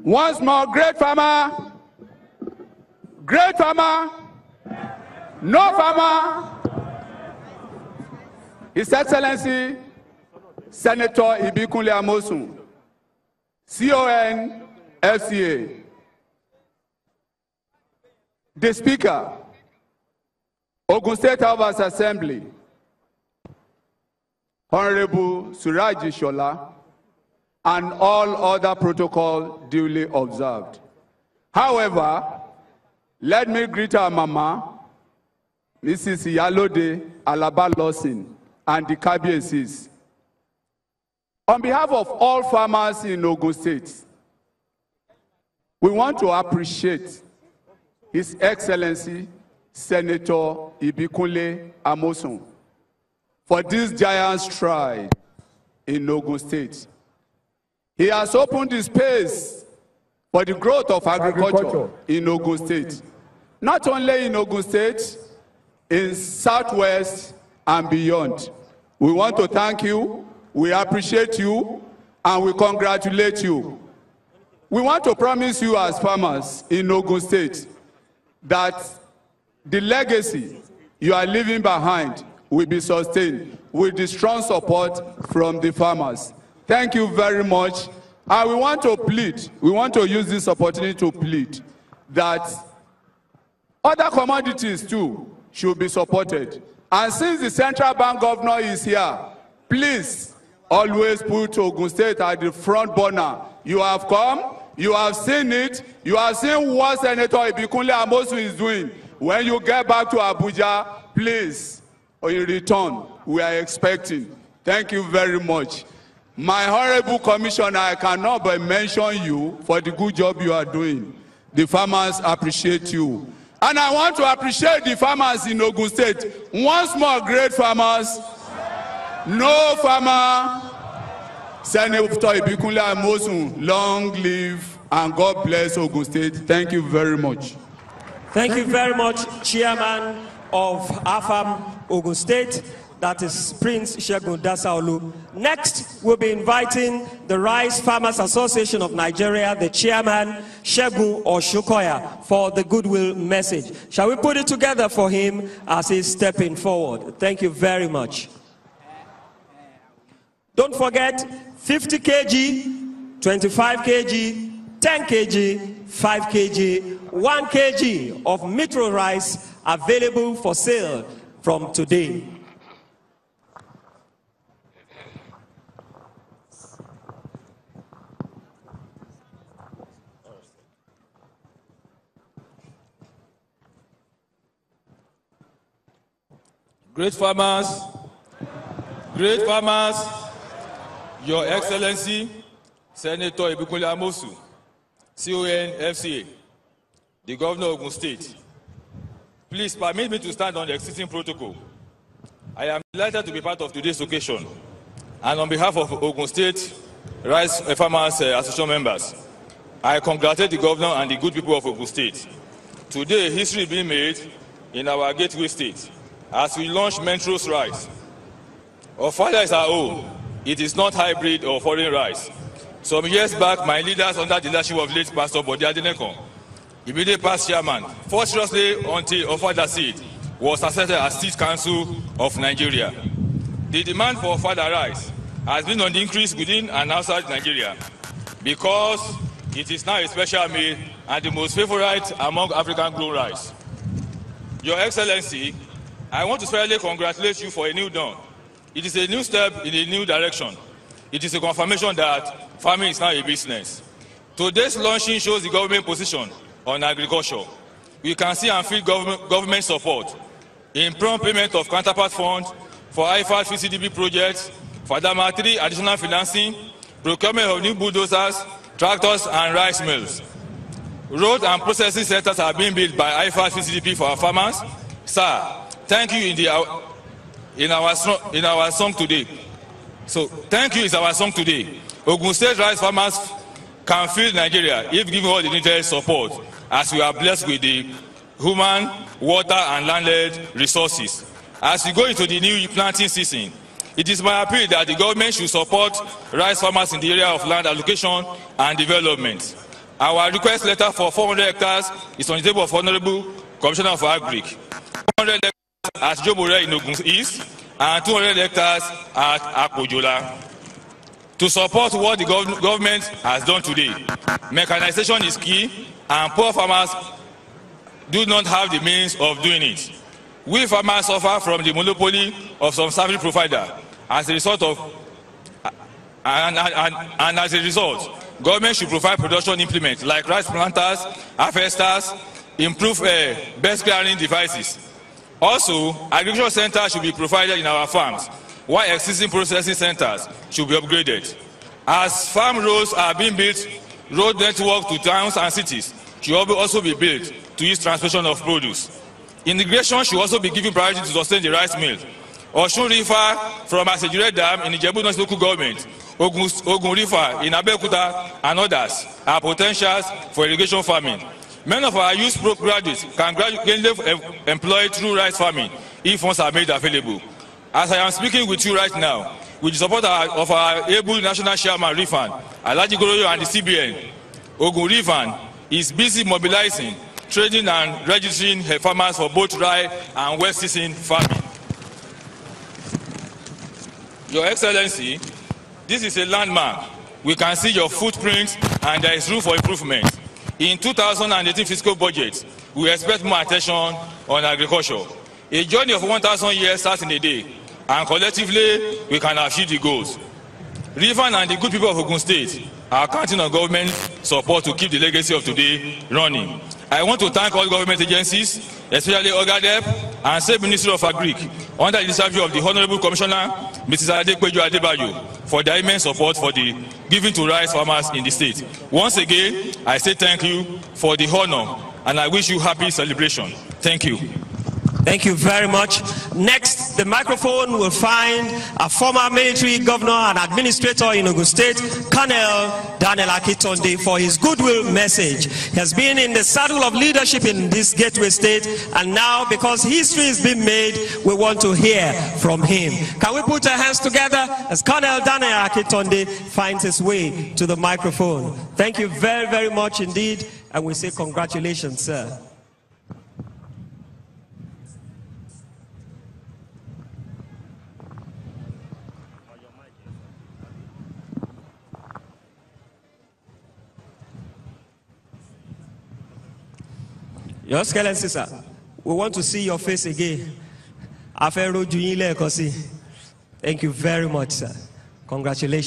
Once more, great farmer, no farmer. His Excellency Senator Ibikunle Amosun, CON FCA. The Speaker, Ogun State House Assembly, Honorable Suraji Shola, and all other protocol duly observed. However, let me greet our Mama, Mrs. Iyalode Alaba Lawson, and the Kabiyesi's. On behalf of all farmers in Ogun State, we want to appreciate His Excellency Senator Ibikunle Amosun for this giant stride in Ogun State. He has opened the space for the growth of agriculture in Ogun State. Not only in Ogun State, in Southwest and beyond. We want to thank you, we appreciate you, and we congratulate you. We want to promise you as farmers in Ogun State that the legacy you are leaving behind will be sustained with the strong support from the farmers. Thank you very much. And we want to use this opportunity to plead that other commodities too should be supported. And since the central bank governor is here, please always put Ogun State at the front burner. You have come, you have seen it, you have seen what Senator Ibikunle Amosun is doing. When you get back to Abuja, please, in return, we are expecting. Thank you very much. My honorable commissioner, I cannot but mention you for the good job you are doing. The farmers appreciate you. And I want to appreciate the farmers in Ogun State. Once more, great farmers. No farmer. Senator Ibikunle Amosun, long live and God bless Ogun State. Thank you very much. Thank you very much, Chairman of AFAM Ogun State. That is Prince Segun Dasaolu. Next, we'll be inviting the Rice Farmers Association of Nigeria, the chairman, Segun Oshukoya, for the goodwill message. Shall we put it together for him as he's stepping forward? Thank you very much. Don't forget, 50 kg, 25 kg, 10 kg, 5 kg, 1 kg of Metro rice available for sale from today. Great farmers, Your Excellency, Senator Ibikunle Amosun, CON FCA, the Governor of Ogun State. Please permit me to stand on the existing protocol. I am delighted to be part of today's occasion, and on behalf of Ogun State Rice Farmers Association members, I congratulate the Governor and the good people of Ogun State. Today, history is being made in our gateway state as we launch Mentro's rice. Our father is our own. It is not hybrid or foreign rice. Some years back, my leaders under the leadership of late Pastor Bode Adenekon, immediate past chairman, fortunately until Ofada seed was accepted as State Council of Nigeria. The demand for Ofada rice has been on the increase within and outside Nigeria because it is now a special meal and the most favorite among African grown rice. Your Excellency, I want to especially congratulate you for a new dawn. It is a new step in a new direction. It is a confirmation that farming is now a business. Today's launching shows the government position on agriculture. We can see and feel government support in prompt payment of counterpart funds for IFAD FCDB projects, for Dama 3 additional financing, procurement of new bulldozers, tractors and rice mills. Road and processing centers are being built by IFAD FCDB for our farmers. Sir, thank you in our song today. So thank you is our song today. Ogun State rice farmers can feed Nigeria if given all the needed support, as we are blessed with the human, water and land resources. As we go into the new planting season, it is my appeal that the government should support rice farmers in the area of land allocation and development. Our request letter for 400 hectares is on the table of Honorable Commissioner for Agric. 400 hectares at Jobore in Ogun East and 200 hectares at Akojola. To support what the government has done today, mechanization is key, and poor farmers do not have the means of doing it. We farmers suffer from the monopoly of some service provider. As a result government should provide production implements like rice planters, harvesters, improve best clearing devices. Also, agricultural centers should be provided in our farms, while existing processing centers should be upgraded. As farm roads are being built, road network to towns and cities should also be built to ease transportation of produce. Irrigation should also be given priority to sustain the rice mill. Osun River from Asejire Dam in the Ijebu North local government, Ogun River in Abeokuta and others are potentials for irrigation farming. Many of our youth graduates can gain employed through rice farming if funds are made available. As I am speaking with you right now, with the support of our able national chairman Rifan, Alhaji Goroyo and the CBN, Ogun Rifan is busy mobilizing, trading and registering her farmers for both dry and wet season farming. Your Excellency, this is a landmark. We can see your footprint and there is room for improvement. In 2018 fiscal budget, we expect more attention on agriculture. A journey of 1,000 years starts in a day, and collectively, we can achieve the goals. Rifan and the good people of Ogun State are counting on government support to keep the legacy of today running. I want to thank all government agencies, especially OGADEP and State Ministry of Agric, under the leadership of the Honorable Commissioner, Mrs. Adekweju Adebayo, for their immense support for the giving to rice farmers in the state. Once again, I say thank you for the honor, and I wish you happy celebration. Thank you. Thank you very much. Next, the microphone will find a former military governor and administrator in Ogun State, Colonel Daniel Akintunde, for his goodwill message. He has been in the saddle of leadership in this gateway state, and now, because history is being made, we want to hear from him. Can we put our hands together as Colonel Daniel Akintunde finds his way to the microphone? Thank you very, very much indeed, and we say congratulations, sir. Your Excellency, sir, we want to see your face again. Thank you very much, sir. Congratulations.